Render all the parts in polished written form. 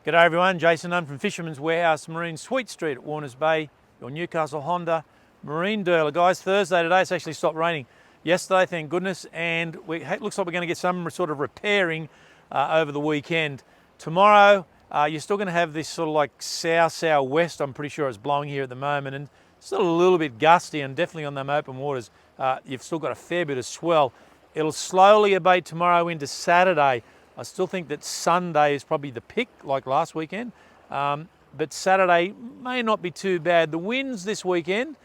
G'day everyone, Jason Nunn from Fisherman's Warehouse Marine, Sweet Street at Warners Bay, your Newcastle Honda marine dealer. Guys, Thursday today, it's actually stopped raining yesterday, thank goodness, and it looks like we're going to get some sort of repairing over the weekend. Tomorrow, you're still going to have this sort of like south-southwest, I'm pretty sure it's blowing here at the moment, and still a little bit gusty, and definitely on them open waters, you've still got a fair bit of swell. It'll slowly abate tomorrow into Saturday. I still think that Sunday is probably the pick, like last weekend, but Saturday may not be too bad. The winds this weekend,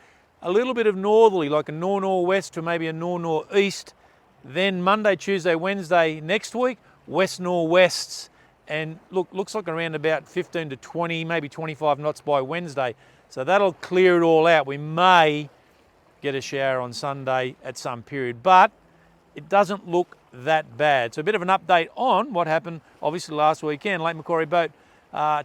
a little bit of northerly, like a nor-northwest to maybe a nor-northeast. Then Monday, Tuesday, Wednesday next week, west-northwests. And looks like around about 15 to 20, maybe 25 knots by Wednesday. So that'll clear it all out. We may get a shower on Sunday at some period, but it doesn't look that bad. So a bit of an update on what happened obviously last weekend. Lake Macquarie boat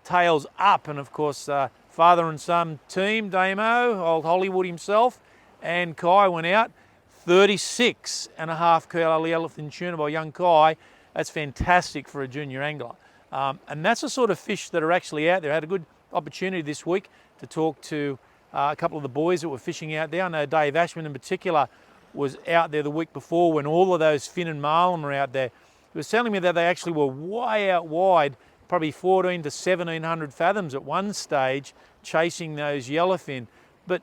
tails up, and of course father and son team, Damo, old Hollywood himself, and Kai went out. 36.5 kilo yellowfin tuna by young Kai. That's fantastic for a junior angler. And that's the sort of fish that are actually out there. I had a good opportunity this week to talk to a couple of the boys that were fishing out there. I know Dave Ashman in particular was out there the week before when all of those fin and marlin were out there. He was telling me that they actually were way out wide, probably 14 to 1700 fathoms at one stage, chasing those yellowfin. But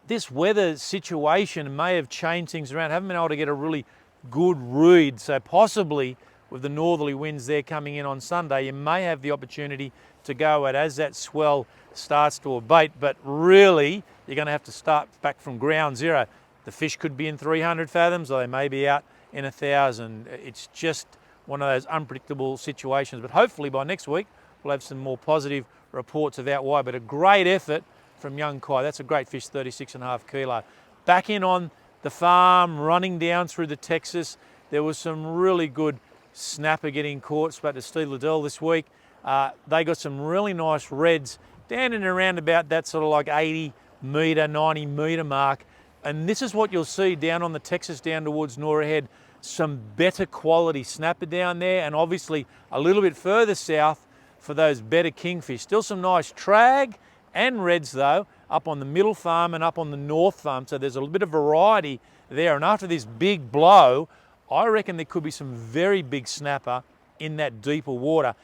this weather situation may have changed things around. Haven't been able to get a really good read. So possibly with the northerly winds there coming in on Sunday, you may have the opportunity to go at as that swell starts to abate. But really, you're going to have to start back from ground zero. The fish could be in 300 fathoms, or they may be out in 1,000. It's just one of those unpredictable situations. But hopefully by next week, we'll have some more positive reports of out wide. But a great effort from young Kai. That's a great fish, 36.5 kilo. Back in on the farm, running down through the Texas. There was some really good snapper getting caught. Spoke to Steve Liddell this week. They got some really nice reds down and around about that sort of like 80 metre, 90 metre mark. And this is what you'll see down on the Texas down towards Nora Head. Some better quality snapper down there, and obviously a little bit further south for those better kingfish. Still some nice trag and reds though, up on the middle farm and up on the north farm. So there's a little bit of variety there. And after this big blow, I reckon there could be some very big snapper in that deeper water.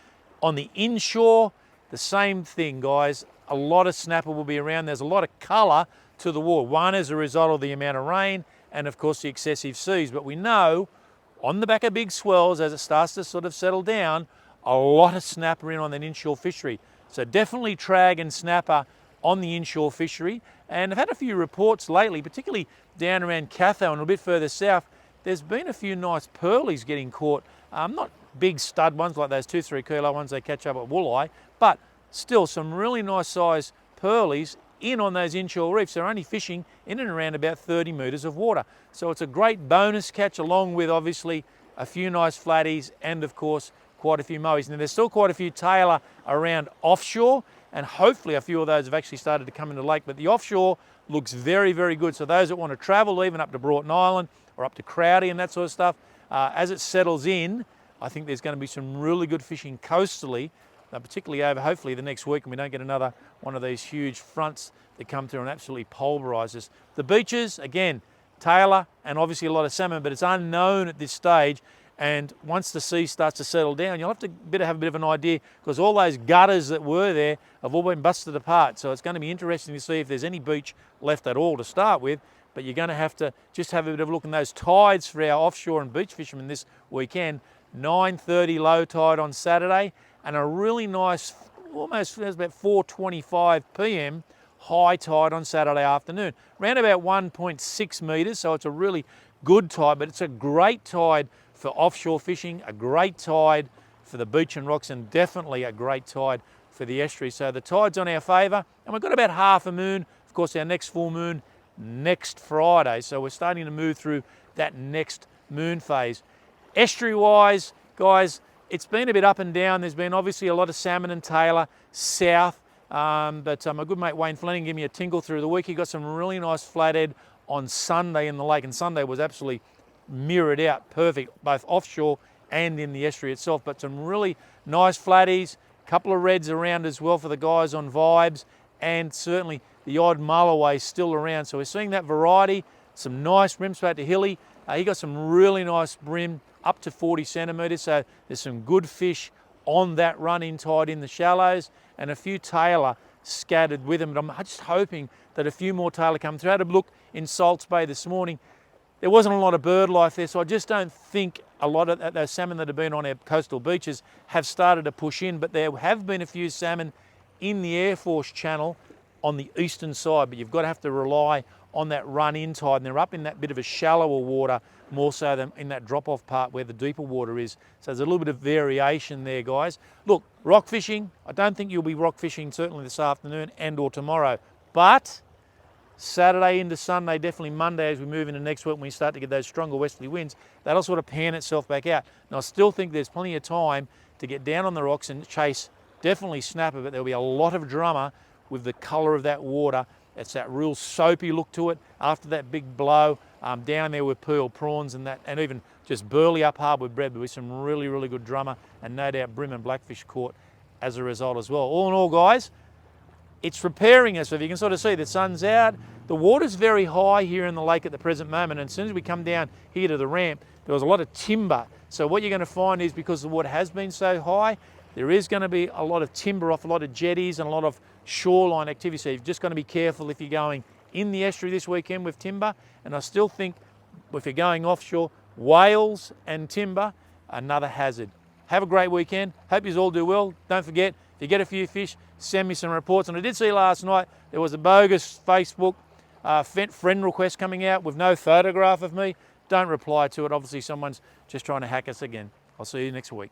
On the inshore, the same thing, guys. A lot of snapper will be around. There's a lot of colour to the water. One as a result of the amount of rain and of course the excessive seas. But we know on the back of big swells, as it starts to sort of settle down, a lot of snapper in on that inshore fishery. So definitely trag and snapper on the inshore fishery. And I've had a few reports lately, particularly down around Catho and a bit further south. There's been a few nice pearlies getting caught. Not big stud ones like those 2-3 kilo ones they catch up at Wooleye, but still some really nice size pearlies in on those inshore reefs. They're only fishing in and around about 30 metres of water. So it's a great bonus catch, along with obviously a few nice flatties and of course quite a few mowies. Now there's still quite a few tailor around offshore, and hopefully a few of those have actually started to come into the lake, but the offshore looks very, very good. So those that want to travel even up to Broughton Island or up to Crowdy and that sort of stuff, as it settles in, I think there's going to be some really good fishing coastally, particularly over hopefully the next week, and we don't get another one of these huge fronts that come through and absolutely pulverise us. The beaches, again, tailor and obviously a lot of salmon, but it's unknown at this stage. And once the sea starts to settle down, you'll have to have a bit of an idea, because all those gutters that were there have all been busted apart. So it's going to be interesting to see if there's any beach left at all to start with. But you're going to have to just have a bit of a look in those tides for our offshore and beach fishermen this weekend. 9:30 low tide on Saturday, and a really nice, almost about 4:25 p.m. high tide on Saturday afternoon. Around about 1.6 metres, so it's a really good tide, but it's a great tide for offshore fishing, a great tide for the beach and rocks, and definitely a great tide for the estuary. So the tide's on our favour, and we've got about half a moon. Of course, our next full moon next Friday, so we're starting to move through that next moon phase. Estuary-wise, guys, it's been a bit up and down. There's been obviously a lot of salmon and tailor south, but my good mate Wayne Fleming gave me a tingle through the week. He got some really nice flathead on Sunday in the lake, and Sunday was absolutely mirrored out perfect, both offshore and in the estuary itself. But some really nice flatties, A couple of reds around as well for the guys on vibes, and certainly the odd mulloway still around. So we're seeing that variety, some nice brim. Spoke to Hilly. He got some really nice brim up to 40 centimetres. So there's some good fish on that run-in tide in the shallows, and a few tailor scattered with them. But I'm just hoping that a few more tailor come through. I had a look in Salts Bay this morning. There wasn't a lot of bird life there, so I just don't think a lot of those salmon that have been on our coastal beaches have started to push in, but there have been a few salmon in the Air Force Channel on the eastern side, but you've got to have to rely on that run-in tide, and they're up in that bit of a shallower water more so than in that drop-off part where the deeper water is. So there's a little bit of variation there, guys. Look, rock fishing, I don't think you'll be rock fishing certainly this afternoon and or tomorrow, but Saturday into Sunday, definitely Monday as we move into next week when we start to get those stronger westerly winds, that'll sort of pan itself back out. And I still think there's plenty of time to get down on the rocks and chase definitely snapper, but there'll be a lot of drummer with the colour of that water. It's that real soapy look to it after that big blow. Down there with pearl prawns and that, and even just burley up hard with bread, but with some really, really good drummer, and no doubt brim and blackfish caught as a result as well. All in all, guys, it's preparing us. So if you can sort of see the sun's out, the water's very high here in the lake at the present moment, and as soon as we come down here to the ramp, there was a lot of timber. So what you're going to find is, because the water has been so high, there is going to be a lot of timber off a lot of jetties and a lot of shoreline activity. So you've just got to be careful if you're going in the estuary this weekend with timber. And I still think if you're going offshore, whales and timber, another hazard. Have a great weekend. Hope you all do well. Don't forget, if you get a few fish, send me some reports. And I did see last night there was a bogus Facebook friend request coming out with no photograph of me. Don't reply to it. Obviously someone's just trying to hack us again. I'll see you next week.